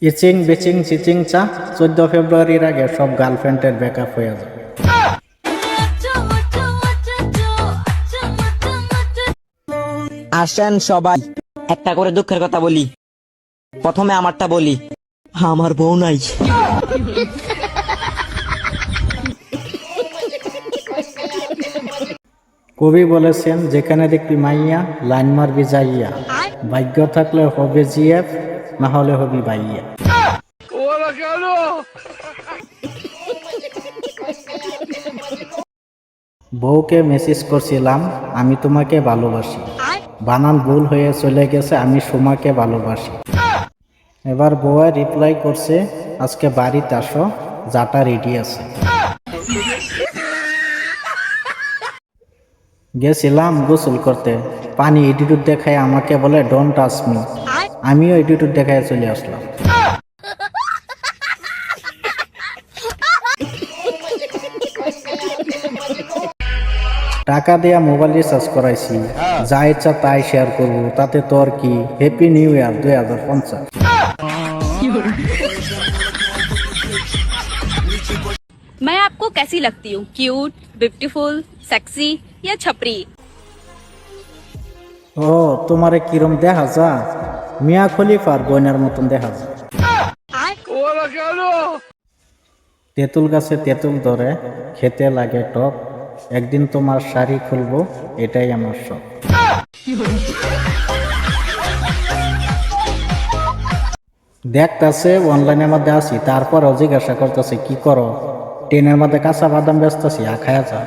ইচিং বিচিং চিচিং চা 14 ফেব্রুয়ারির আগে সব গার্লফ্রেন্ডের ব্রেকআপ হয়ে যায়। আসেন সবাই একটা করে দুঃখের কথা বলি। প্রথমে আমারটা বলি, আমার বউ নাই। কবি বলেছেন, যেখানে দেখবি মাইয়া লাইন মারবি যাইয়া, ভাগ্য থাকলে হবে জিএফ, না হলে হবি বাইয়া। বউকে মেসেজ করছিলাম, আমি তোমাকে ভালোবাসি, বানান ভুল হয়ে চলে গেছে, আমি সুমাকে ভালোবাসি। এবার বউয়ে রিপ্লাই করছে, আজকে বাড়িতে আসো, যাটা রেডি আছে। গেছিলাম গোসল করতে, পানি এটিটিউড দেখায় আমাকে বলে ডোন্ট টাচ মি, আমিও এটিটিউড দেখায় চলে আসলাম। টাকা দেয়া মোবাইল রিচার্জ করাইছি, যা ইচ্ছা তাই শেয়ার করবো, তাতে তোর কি। Happy new year 2050। मैं आपको कैसी लगती हूँ? क्यूट, ब्यूटीफुल, सेक्सी या छपरी? ও তোমারে কিরম দেখা যা, মিয়া খলিফার বোনের মতন দেখা যা। তেঁতুল গাছে তেঁতুল ধরে, খেতে লাগে টক, একদিন তোমার শাড়ি খুলবো, এটাই আমার শখ। দেখতাছে অনলাইনের মধ্যে আছি, তারপরও জিজ্ঞাসা করতেছে কি করো, ট্রেনের মধ্যে কাঁচা বাদাম বেচতেছি, খায়া যা।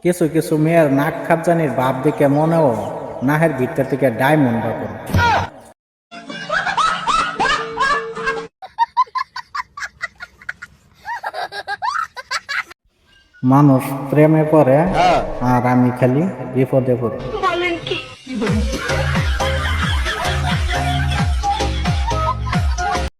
কিছু কিছু মেয়ের নাক খাপজানির ভাব দেখে মনেও নাহের ভিতর থেকে ডায়মন্ড বার করে। মানুষ প্রেমে পড়ে আর আমি খালি বিপদে পড়ি।